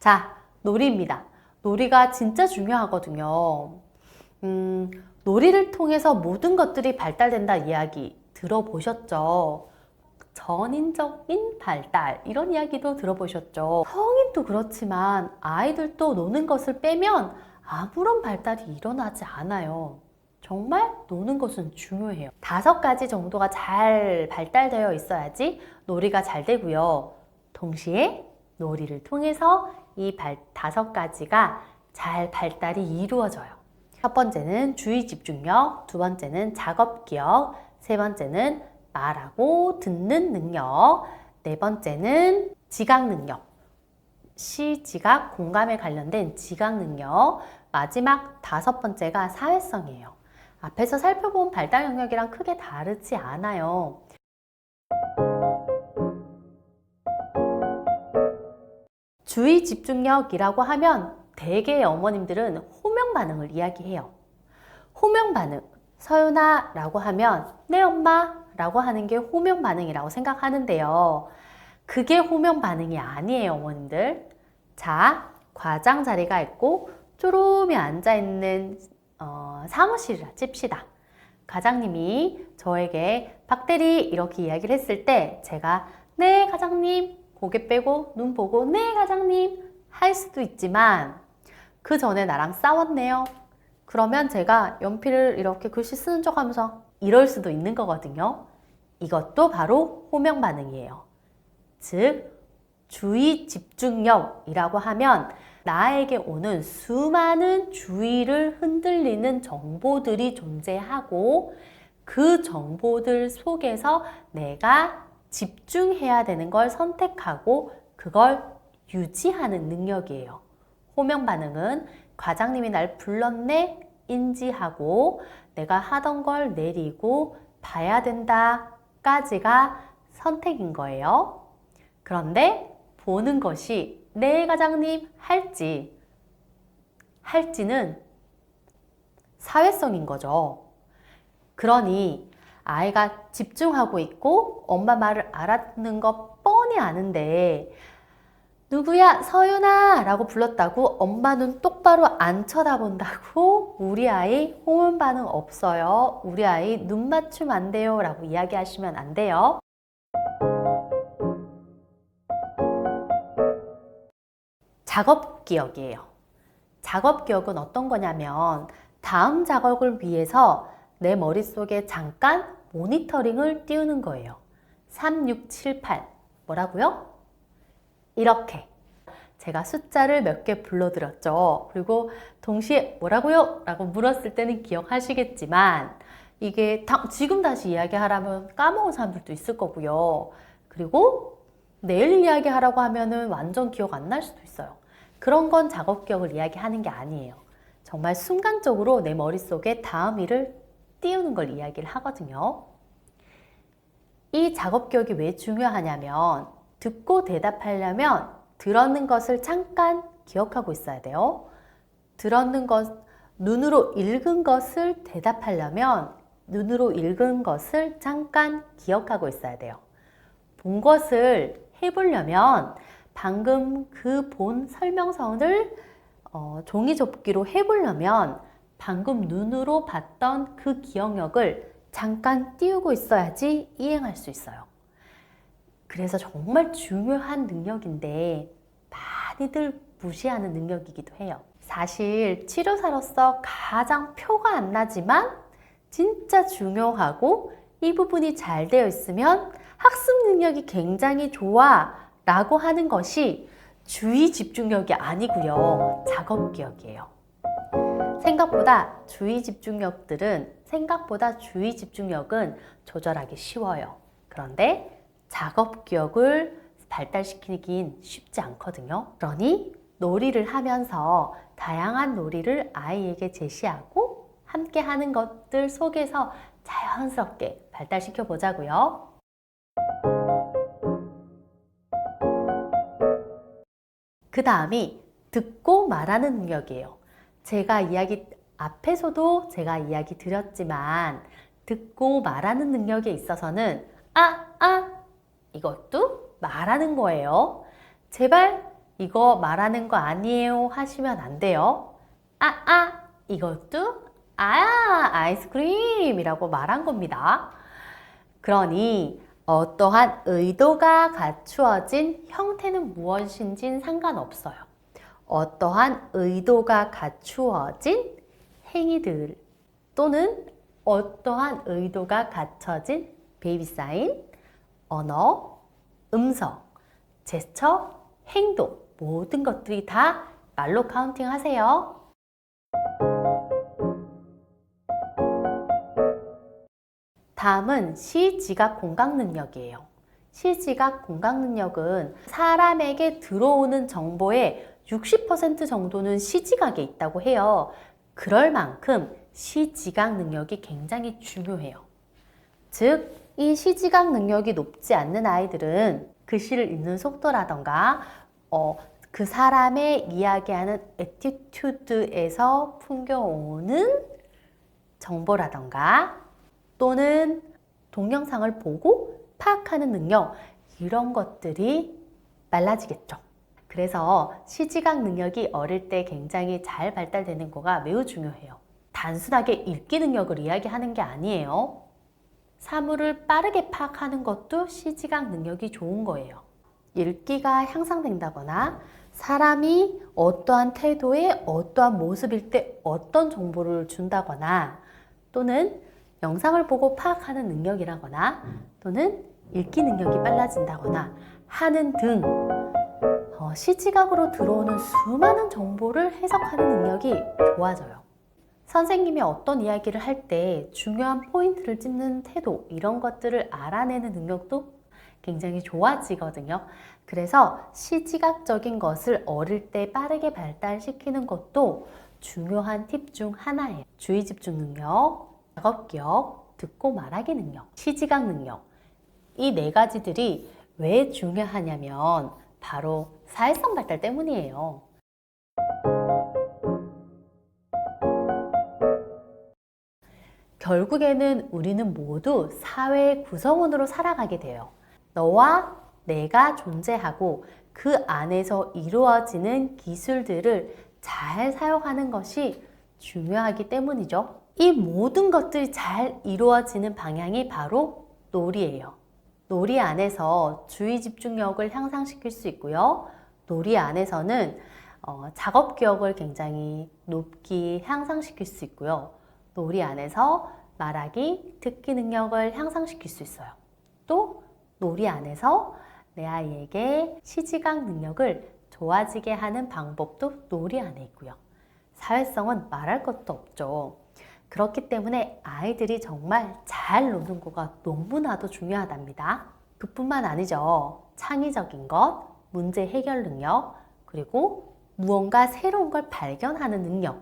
자, 놀이입니다. 놀이가 진짜 중요하거든요. 놀이를 통해서 모든 것들이 발달된다 이야기 들어보셨죠? 전인적인 발달, 이런 이야기도 들어보셨죠? 성인도 그렇지만 아이들도 노는 것을 빼면 아무런 발달이 일어나지 않아요. 정말 노는 것은 중요해요. 5가지 정도가 잘 발달되어 있어야지 놀이가 잘 되고요. 동시에 놀이를 통해서 이 5가지가 잘 발달이 이루어져요. 첫 번째는 주의 집중력, 두 번째는 작업 기억, 세 번째는 말하고 듣는 능력, 네 번째는 지각 능력, 시지각, 공감에 관련된 지각 능력, 마지막 5번째가 사회성이에요. 앞에서 살펴본 발달 영역이랑 크게 다르지 않아요. 주의 집중력이라고 하면 대개의 어머님들은 호명 반응을 이야기해요. 호명 반응, 서윤아 라고 하면 네 엄마 라고 하는 게 호명 반응이라고 생각하는데요. 그게 호명 반응이 아니에요, 어머님들. 자, 과장 자리가 있고 쪼롬이 앉아있는 사무실이라 칩시다. 과장님이 저에게 박대리 이렇게 이야기를 했을 때 제가 네 과장님, 고개 빼고 눈 보고 네 과장님 할 수도 있지만 그 전에 나랑 싸웠네요. 그러면 제가 연필을 이렇게 글씨 쓰는 척 하면서 이럴 수도 있는 거거든요. 이것도 바로 호명 반응이에요. 즉, 주의 집중력이라고 하면 나에게 오는 수많은 주의를 흔들리는 정보들이 존재하고 그 정보들 속에서 내가 집중해야 되는 걸 선택하고 그걸 유지하는 능력이에요. 호명 반응은 과장님이 날 불렀네 인지하고 내가 하던 걸 내리고 봐야 된다까지가 선택인 거예요. 그런데 보는 것이 네 과장님 할지는 사회성인 거죠. 그러니 아이가 집중하고 있고 엄마 말을 알아듣는 거 뻔히 아는데 누구야 서윤아 라고 불렀다고 엄마 눈 똑바로 안 쳐다본다고 우리 아이 호응 반응 없어요. 우리 아이 눈 맞춤 안 돼요 라고 이야기하시면 안 돼요. 작업 기억이에요. 작업 기억은 어떤 거냐면 다음 작업을 위해서 내 머릿속에 잠깐 모니터링을 띄우는 거예요. 3, 6, 7, 8 뭐라고요? 이렇게 제가 숫자를 몇 개 불러드렸죠. 그리고 동시에 뭐라고요? 라고 물었을 때는 기억하시겠지만 이게 지금 다시 이야기하라면 까먹은 사람들도 있을 거고요. 그리고 내일 이야기하라고 하면은 완전 기억 안 날 수도 있어요. 그런 건 작업 기억을 이야기하는 게 아니에요. 정말 순간적으로 내 머릿속에 다음 일을 띄우는 걸 이야기를 하거든요. 이 작업 기억이 왜 중요하냐면 듣고 대답하려면 들었는 것을 잠깐 기억하고 있어야 돼요. 들었는 것, 눈으로 읽은 것을 대답하려면 눈으로 읽은 것을 잠깐 기억하고 있어야 돼요. 본 것을 해보려면 방금 그 본 설명서를 종이 접기로 해보려면 방금 눈으로 봤던 그 기억력을 잠깐 띄우고 있어야지 이행할 수 있어요. 그래서 정말 중요한 능력인데 많이들 무시하는 능력이기도 해요. 사실 치료사로서 가장 표가 안 나지만 진짜 중요하고 이 부분이 잘 되어 있으면 학습 능력이 굉장히 좋아 라고 하는 것이 주의 집중력이 아니고요. 작업 기억이에요. 생각보다 주의 집중력은 조절하기 쉬워요. 그런데 작업 기억을 발달시키긴 쉽지 않거든요. 그러니 놀이를 하면서 다양한 놀이를 아이에게 제시하고 함께 하는 것들 속에서 자연스럽게 발달시켜 보자고요. 그 다음이 듣고 말하는 능력이에요. 앞에서도 제가 이야기 드렸지만 듣고 말하는 능력에 있어서는 이것도 말하는 거예요. 제발 이거 말하는 거 아니에요 하시면 안 돼요. 이것도 아이스크림이라고 말한 겁니다. 그러니 어떠한 의도가 갖추어진 형태는 무엇인진 상관없어요. 어떠한 의도가 갖추어진 행위들 또는 어떠한 의도가 갖춰진 베이비 사인, 언어, 음성, 제스처, 행동 모든 것들이 다 말로 카운팅 하세요. 다음은 시지각 공각 능력이에요. 시지각 공각 능력은 사람에게 들어오는 정보의 60% 정도는 시지각에 있다고 해요. 그럴 만큼 시지각 능력이 굉장히 중요해요. 즉, 이 시지각 능력이 높지 않는 아이들은 글씨를 읽는 속도라던가 그 사람의 이야기하는 애티튜드에서 풍겨오는 정보라던가 또는 동영상을 보고 파악하는 능력 이런 것들이 빨라지겠죠. 그래서 시지각 능력이 어릴 때 굉장히 잘 발달되는 거가 매우 중요해요. 단순하게 읽기 능력을 이야기하는 게 아니에요. 사물을 빠르게 파악하는 것도 시지각 능력이 좋은 거예요. 읽기가 향상된다거나 사람이 어떠한 태도에 어떠한 모습일 때 어떤 정보를 준다거나 또는 영상을 보고 파악하는 능력이라거나 또는 읽기 능력이 빨라진다거나 하는 등 시지각으로 들어오는 수많은 정보를 해석하는 능력이 좋아져요. 선생님이 어떤 이야기를 할 때 중요한 포인트를 찝는 태도 이런 것들을 알아내는 능력도 굉장히 좋아지거든요. 그래서 시지각적인 것을 어릴 때 빠르게 발달시키는 것도 중요한 팁 중 하나예요. 주의 집중 능력, 작업 기억, 듣고 말하기 능력, 시지각 능력 이 네 가지들이 왜 중요하냐면 바로 사회성 발달 때문이에요. 결국에는 우리는 모두 사회의 구성원으로 살아가게 돼요. 너와 내가 존재하고 그 안에서 이루어지는 기술들을 잘 사용하는 것이 중요하기 때문이죠. 이 모든 것들이 잘 이루어지는 방향이 바로 놀이예요. 놀이 안에서 주의 집중력을 향상시킬 수 있고요. 놀이 안에서는 작업 기억을 굉장히 높게 향상시킬 수 있고요. 놀이 안에서 말하기, 듣기 능력을 향상시킬 수 있어요. 또 놀이 안에서 내 아이에게 시지각 능력을 좋아지게 하는 방법도 놀이 안에 있고요. 사회성은 말할 것도 없죠. 그렇기 때문에 아이들이 정말 잘 노는 거가 너무나도 중요하답니다. 그뿐만 아니죠. 창의적인 것, 문제 해결 능력, 그리고 무언가 새로운 걸 발견하는 능력,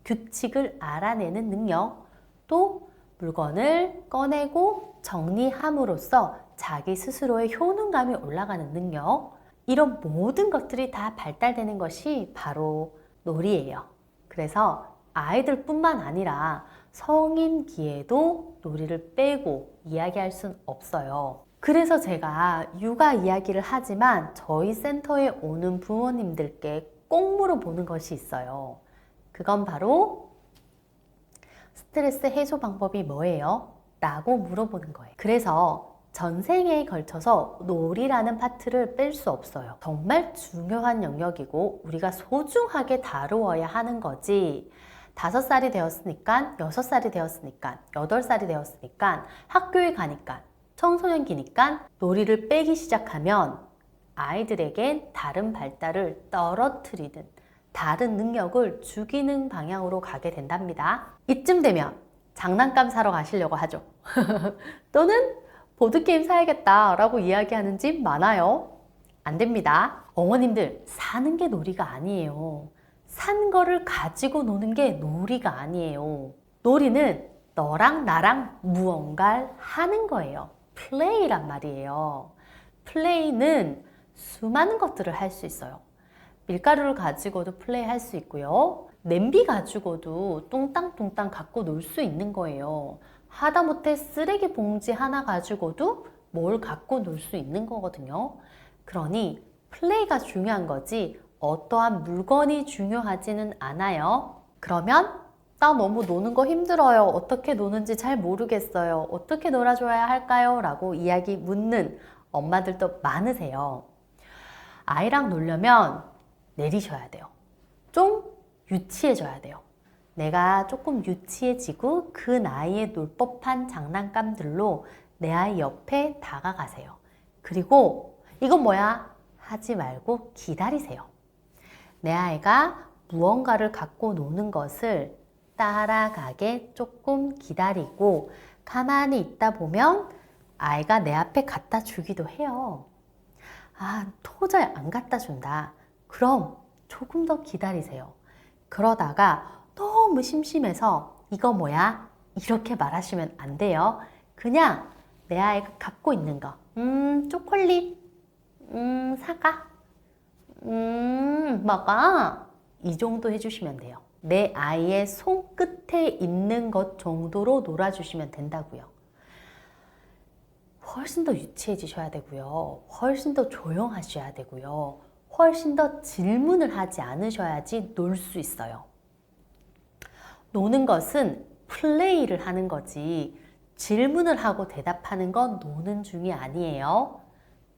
규칙을 알아내는 능력, 또 물건을 꺼내고 정리함으로써 자기 스스로의 효능감이 올라가는 능력, 이런 모든 것들이 다 발달되는 것이 바로 놀이예요. 그래서 아이들뿐만 아니라 성인기에도 놀이를 빼고 이야기할 순 없어요. 그래서 제가 육아 이야기를 하지만 저희 센터에 오는 부모님들께 꼭 물어보는 것이 있어요. 그건 바로 스트레스 해소 방법이 뭐예요? 라고 물어보는 거예요. 그래서 전생에 걸쳐서 놀이라는 파트를 뺄 수 없어요. 정말 중요한 영역이고 우리가 소중하게 다루어야 하는 거지. 5살이 되었으니까, 6살이 되었으니까, 8살이 되었으니까, 학교에 가니까, 청소년기니까 놀이를 빼기 시작하면 아이들에겐 다른 발달을 떨어뜨리든 다른 능력을 죽이는 방향으로 가게 된답니다. 이쯤 되면 장난감 사러 가시려고 하죠. 또는 보드게임 사야겠다라고 이야기하는 집 많아요. 안 됩니다. 어머님들, 사는 게 놀이가 아니에요. 산 거를 가지고 노는 게 놀이가 아니에요. 놀이는 너랑 나랑 무언가를 하는 거예요. 플레이란 말이에요. 플레이는 수많은 것들을 할 수 있어요. 밀가루를 가지고도 플레이할 수 있고요. 냄비 가지고도 뚱땅뚱땅 갖고 놀 수 있는 거예요. 하다못해 쓰레기 봉지 하나 가지고도 뭘 갖고 놀 수 있는 거거든요. 그러니 플레이가 중요한 거지 어떠한 물건이 중요하지는 않아요. 그러면 나 너무 노는 거 힘들어요. 어떻게 노는지 잘 모르겠어요. 어떻게 놀아줘야 할까요? 라고 이야기 묻는 엄마들도 많으세요. 아이랑 놀려면 내리셔야 돼요. 좀 유치해져야 돼요. 내가 조금 유치해지고 그 나이에 놀 법한 장난감들로 내 아이 옆에 다가가세요. 그리고 이건 뭐야? 하지 말고 기다리세요. 내 아이가 무언가를 갖고 노는 것을 따라가게 조금 기다리고 가만히 있다 보면 아이가 내 앞에 갖다 주기도 해요. 아, 도저히 안 갖다 준다. 그럼 조금 더 기다리세요. 그러다가 너무 심심해서 이거 뭐야? 이렇게 말하시면 안 돼요. 그냥 내 아이가 갖고 있는 거. 초콜릿. 사과. 먹어. 이 정도 해주시면 돼요. 내 아이의 손끝에 있는 것 정도로 놀아주시면 된다고요. 훨씬 더 유치해지셔야 되고요. 훨씬 더 조용하셔야 되고요. 훨씬 더 질문을 하지 않으셔야지 놀 수 있어요. 노는 것은 플레이를 하는 거지 질문을 하고 대답하는 건 노는 중이 아니에요.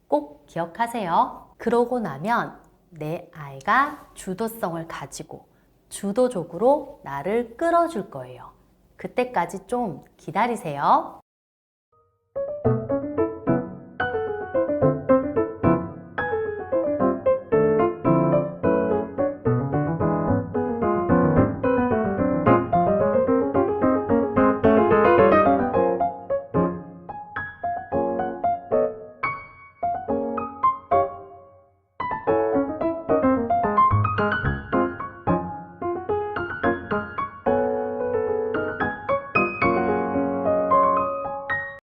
꼭 기억하세요. 그러고 나면 내 아이가 주도성을 가지고 주도적으로 나를 끌어줄 거예요. 그때까지 좀 기다리세요.